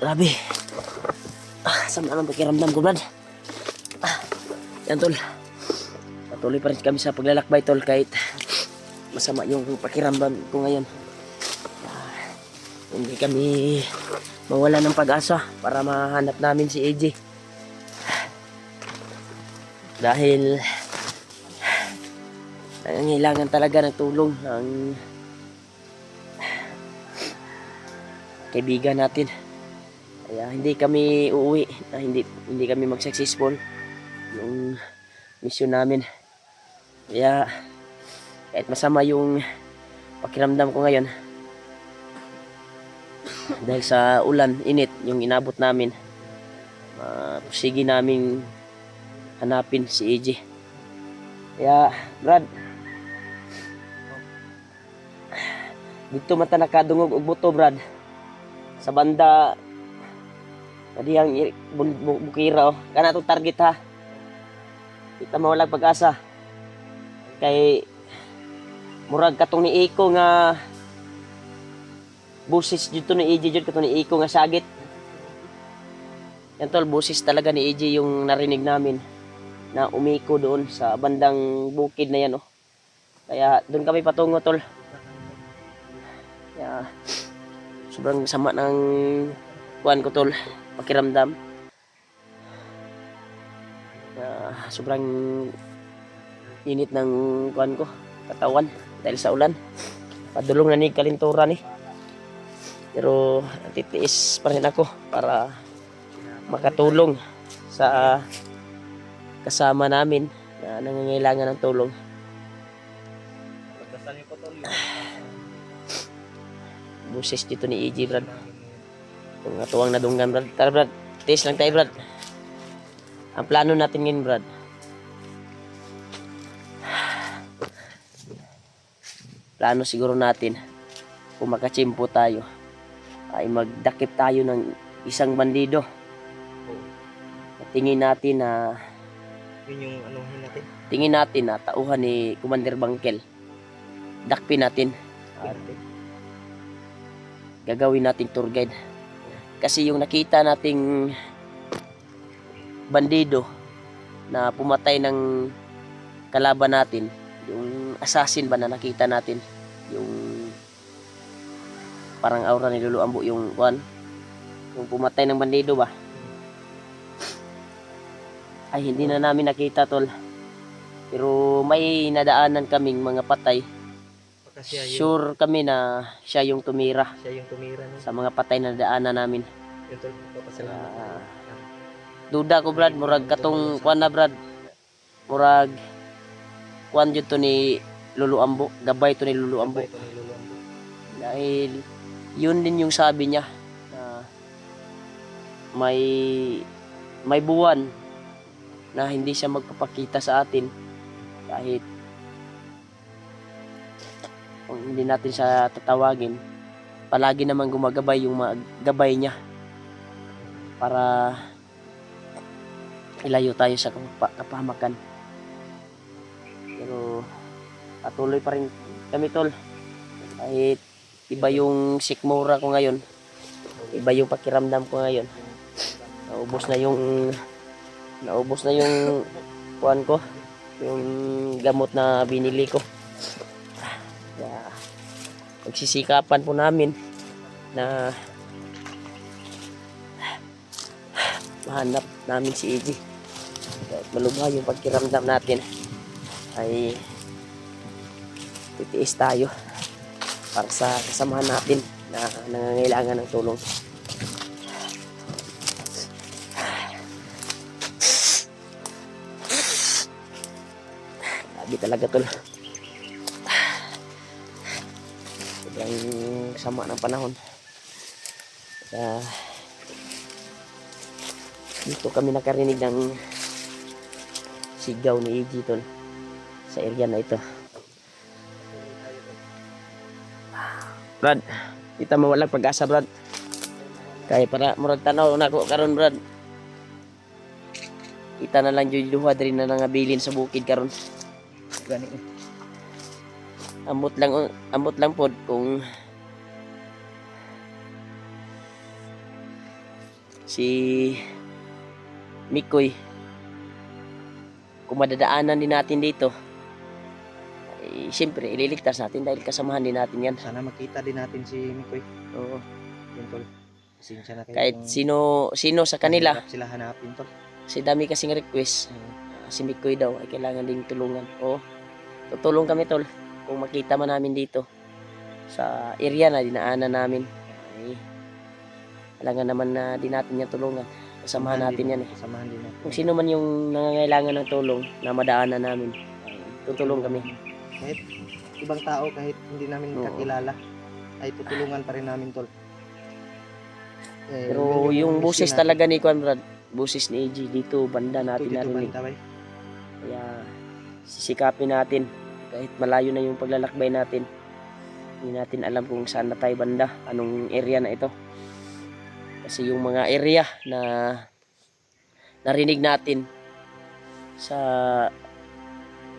Grabe. Sama ng pakiramdam ko, Brad. Yan, tol. Patuloy pa rin kami sa paglalakbay, tol, kahit masama yung pakiramdam ko ngayon. Hindi kami mawala ng pag-asa para mahanap namin si AJ. Dahil nangangailangan talaga ng tulong ng kaibigan natin. Kaya hindi kami uuwi, hindi kami mag-successful yung mission namin. Kaya kahit masama yung pakiramdam ko ngayon dahil sa ulan, init yung inabot namin, sige namin hanapin si AJ. Kaya Brad, dito mata nakadungog og buto, Brad, sa banda kadiyang bukira, oh. Kana itong target, ha. Kita mawalag pag-asa. Kay murag katong ni Iko nga busis dito ni AJ jud, katong ni Iko nga sagit. Yan, tol, busis talaga ni AJ yung narinig namin na umiko doon sa bandang bukid na yan, oh. Kaya doon kami patungo, tol. Kaya sobrang sama ng kuan ko, tol, pakiramdam. Sobrang init ng kuan ko, katawan, dahil sa ulan. Padulong na ni kalintura ni. Pero titiis pa rin ako para makatulong sa kasama namin na nangangailangan ng tulong. Buses dito ni AJ, Brad. Kung atuwang nadunggan, Brad. Tara, Brad. Tiis lang tayo, Brad. Ang plano natin ngayon, Brad, plano siguro natin kung makachimpo tayo ay magdakip tayo ng isang bandido. Tingin natin na yun yung anuhin natin. Tingin natin na tauhan ni Commander Bangkel. Dakpin natin at gagawin nating tour guide. Kasi yung nakita nating bandido na pumatay ng kalaban natin, yung assassin ba na nakita natin, yung parang aura ni Lolo Ambo, yung kuan, yung pumatay ng bandido ba, ay hindi na namin nakita, tol. Pero may nadaanan kaming mga patay. Sure kami na siya yung tumira. Siya yung tumira, no? Sa mga patay na nadaanan namin. Yun, tol, papasalamat. Duda ko, Brad, murag katong kuan na, Brad. Murag kuan jud to ni Lolo Ambo, gabay to ni Lolo Ambo. Dahil yun din yung sabi niya na may buwan na hindi siya magpapakita sa atin kahit kung hindi natin siya tatawagin. Palagi naman gumagabay yung mga gabay niya para ilayo tayo sa kapahamakan. Pero patuloy pa rin kami, tol. Kahit iba yung sikmura ko ngayon, iba yung pakiramdam ko ngayon. Naubos na yung kuan ko, yung gamot na binili ko. Kaya magsisikapan po namin na mahanap namin si AJ. Kahit malubha yung pagkiramdam natin, ay titiis tayo para sa kasamahan natin na nangangailangan ng tulong. Lagi talaga, tol. Sobrang sama ng panahon. Dito kami nakarinig ng sigaw ni AJ, tol, sa area na ito. Brad, kita mawalag pag-asa, Brad. Kaya para murag tanaw na ko karon, Brad. Kita na lang jud duha diri na nangabilin sa bukid karon. Gani. ambot lang pod kung si Mikoy kung madadaanan din natin dito, siyempre ililigtas natin dahil kasamahan din natin yan. Sana makita din natin si Mikoy. Oo. Yun tol. Pasensya na kayo. Kahit kung sino sa kanila, mahirap sila hanapin tol. si dami kasing request, si Mikoy daw ay kailangan ding tulungan. Oo, tutulong kami tol. Kung makita man namin dito sa area na dinaanan namin, ay kailangan naman na din natin yan tulungan. Kasamahan natin yan eh. Kasamahan din natin. Kung sino man yung nangangailangan ng tulong na madaanan namin, ay tutulong kami. Kahit ibang tao, kahit hindi namin Oo. kakilala, ay tutulungan pa rin namin tol. Pero yung boses talaga ni Conrad, boses ni AG dito banda natin narinig. Kaya sisikapin natin kahit malayo na yung paglalakbay natin. Hindi natin alam kung saan na tayo banda, anong area na ito. Kasi yung mga area na narinig natin sa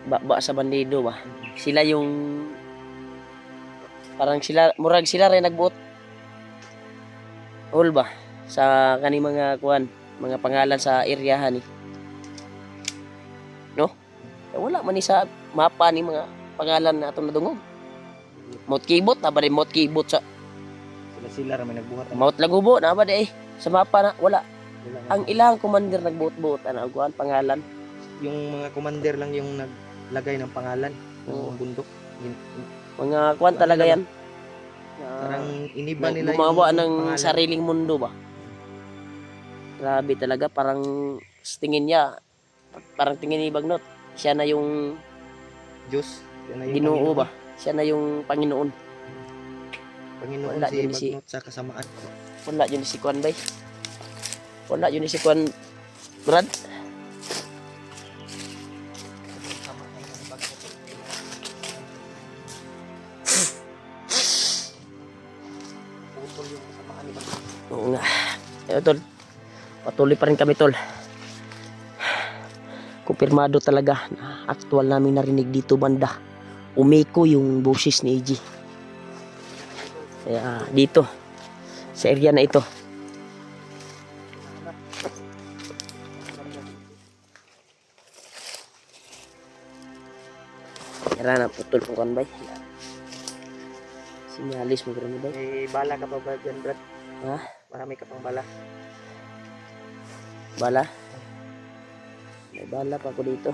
baba sa bandido ba, sila yung parang murag sila rin nagbuot all ba sa kani mga mga pangalan sa eryahan eh. No? Wala man ni sa mapa ni mga pangalan na atong nadungog. Mount Kibot na ba rin Mount Kibot sa sila raman nagbuhat. Mount Lagubo na ba di sa mapa na wala. Wala. Ang ilang commander nagbuot-buot ano kuan pangalan. Yung mga commander lang yung naglagay ng pangalan Oo. ng bundok. Mga kuan talaga yan. Parang iniba nila gumawa yung ng pangalan. sariling mundo ba. Grabe talaga, parang sa tingin niya, parang tingin ni Bagnot, siya na yung Diyos. Yan na yung Ginoo Panginoon. ba? Siya na yung Panginoon. Panginoon Wala si din si- Bagnot sa kasamaan. Wala yun si Kwan bay. Wala yun si Kwan Brad. Putol yung kasamaan ni Bagnot. Oo nga. Eh, tol, patuloy pa rin kami tol. Kumpirmado talaga na actual namin narinig dito banda. Umiko yung boses ni AG. Kaya dito, sa area na ito. Yara na putol kung kan bay. Sinyalis mo gano'n bay. May bala ka pa ba dyan, Brad? Ha? Marami ka pang bala. Bala? May bala pa ako dito.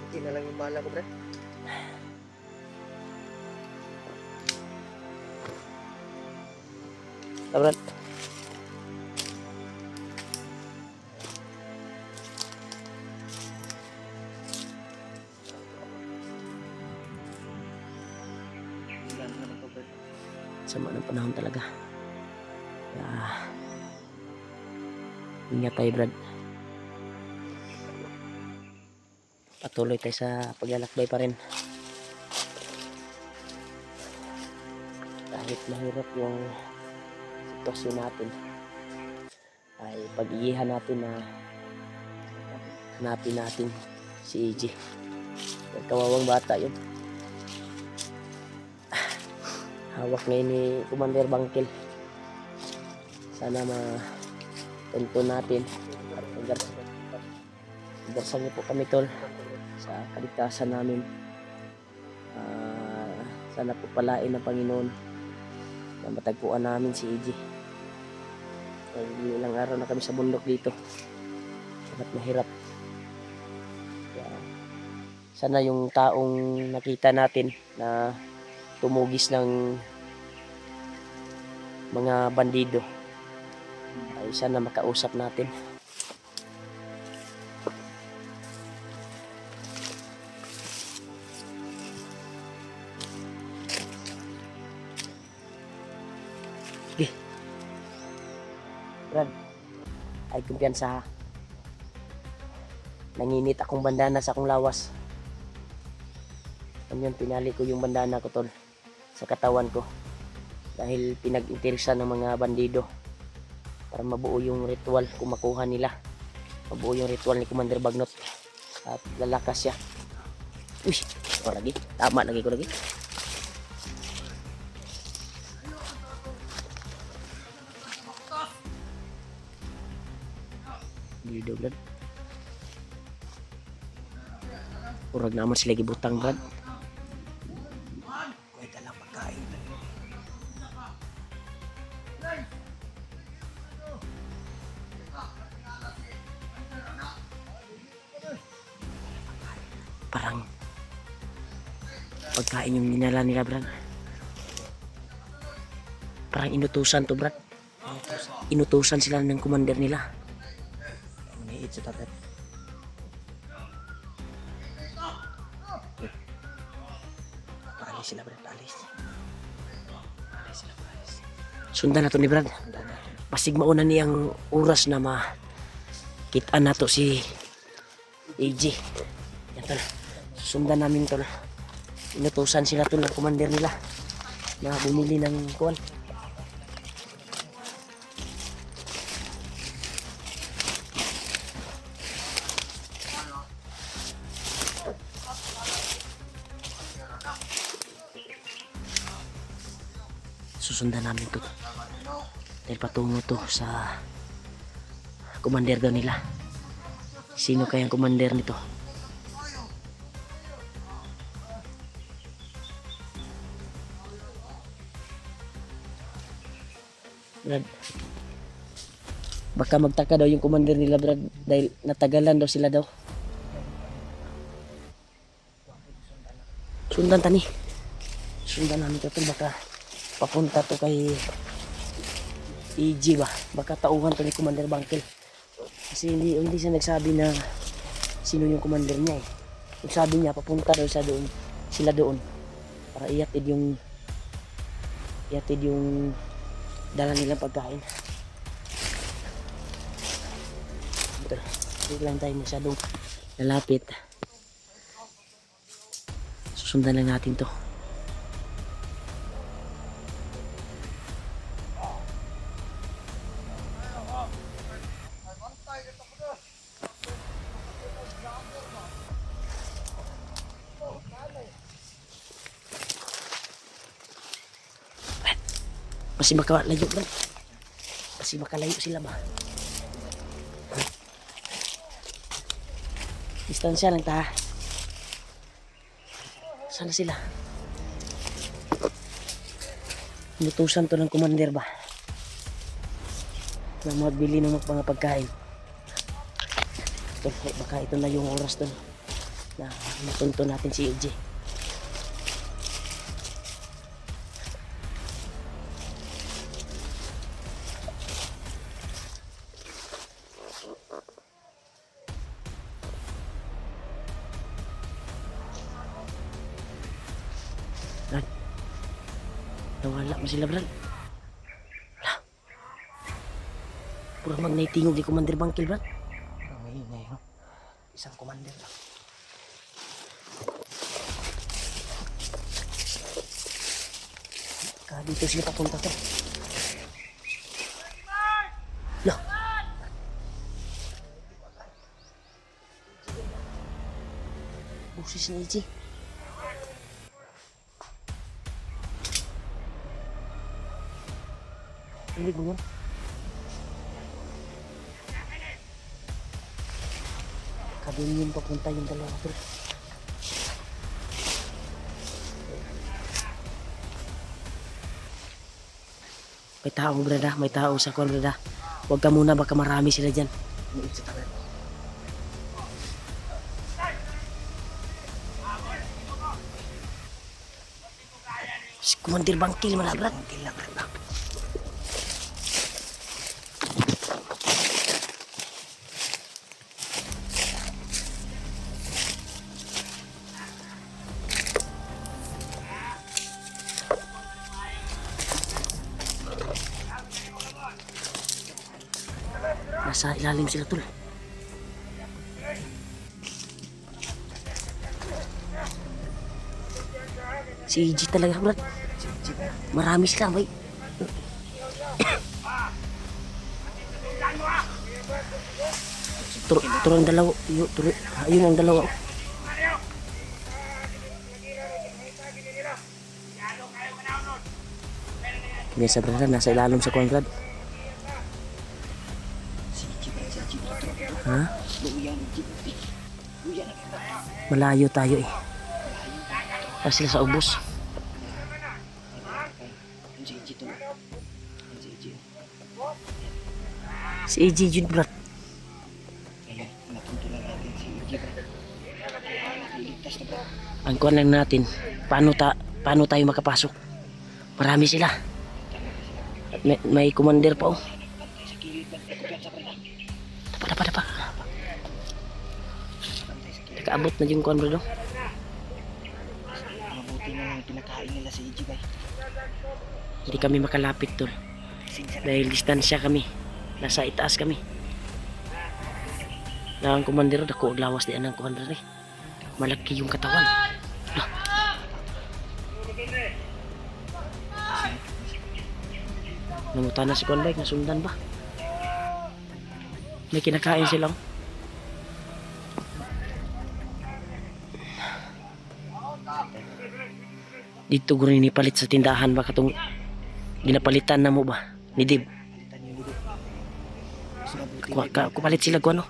Hindi na lang yung bala ko, Brad. Tabrat. Ilan naman to, Brad? Sama ng panahon talaga. Kaya, ingat tayo Brad. Patuloy tayo sa paglalakbay pa rin. Kahit mahirap yung sitwasyon natin, ay pag-iihan natin na hanapin natin si AJ. Yung kawawang bata yun. Hawak ngayon ni Commander Bangkel. Sana matunto natin at magarsan niyo po kami tol sa kaligtasan namin. Sana po palain ng Panginoon na matagpuan namin si AJ. Ilang araw na kami sa bundok dito at mahirap. Kaya, sana yung taong nakita natin na tumugis ng mga bandido ay sana makausap natin. Okay. Brad, ay kumpiyansa ha. Nanginit akong bandana sa akong lawas. Ganyan, pinali ko yung bandana ko tol sa katawan ko dahil pinag-interesa ng mga bandido para mabuo yung ritual kung makuha nila, mabuo yung ritual ni Commander Bagnot at lalakas siya. Uy, ko lagi. Tama lagi ko lagi. Dito Brad. Urag naman sila gibutang Brad. May dalang pagkain. Parang pagkain yung ninala nila Brad. Parang inutusan to Brad. Inutusan sila ng commander nila. Maniit sa tapat. Paalis sila, Brad. Paalis. Paalis sila, paalis. Sundan na to ni Brad. Sundan natin. Pasig mauna niyang oras na kita na to si AJ. Yan tol. Sundan namin tol. Inutusan sila tol ng commander nila na bumili ng kuwan. Susundan namin to dahil patungo to sa commander daw nila. Sino kayang commander nito? Brad, baka magtaka daw yung commander nila Brad dahil natagalan daw sila daw. Sundan tani. Sundan namin to baka papunta to kay EG ba? Baka tauhan to ni Commander Bangkel. Kasi hindi siya nagsabi na sino yung commander niya eh. Nagsabi niya papunta daw sila doon para ihatid yung dala nilang pagkain. Hindi lang tayo masyadong lalapit. Susundan lang natin to. Masih makalayo ba? Masih makalayo sila ba? Distansya lang ta. Sana sila? Inutusan to ng commander ba? Na magbili ng mga pagkain. Baka ito na yung oras doon na matunto natin si AJ. Brad, nawala mo sila Brad. Wala. Pura magnaitingog ni Commander Bangkel Brad. Ang maingay, no? Isang commander lang. Dito sila papunta to. Lah. Busis ni AJ. Ini bunga. Kabinin papunta yung dalawa to. May tao brada, may tao sa kwan brada. Huwag ka muna baka marami sila dyan. Maniit sa tapat. Si Commander Bangkel mana brad. Bangkel lang, Brad. Nasa ilalim sila tol. Si EG talaga brad. Marami sila may. Turang dalawa. Ayun ang dalawa. Ganyan sa Brad, nasa ilalim sa kuwan Brad. Ha? Malayo tayo eh. Sila sa ubos. Si AJ Jun Brad. Ang kuwan lang natin, paano tayo makapasok? Marami sila. At may commander pa oh. Dapa. Nakaabot na yung kuwan Brad oh. Mabuti na lang pinakain nila si EJ bay. Hindi kami makalapit tol. Dahil distansya kami. Nasa itaas kami. Na ang commander dako og lawas di anang commander eh. Malaki yung katawan. Lah. Namutan na si kuwan bay, nasundan ba? May kinakain sila. Oh. Dito guro ni palit sa tindahan ba katong ginapalitan na mo ba ni Dib? Kupalit sila ko ano?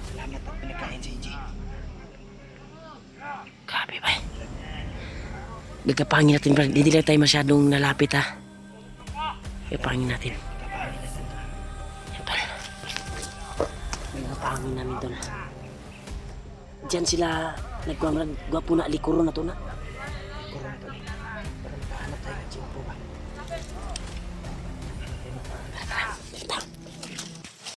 Salamat at pinakain si EJ. Grabe ba? Gagapangin natin ba? Hindi lang tayo masyadong nalapit ha. Gagapangin natin. Yan tol. Gagapangin namin tol. Diyan sila nagkuha gwapo na alikuro na to na.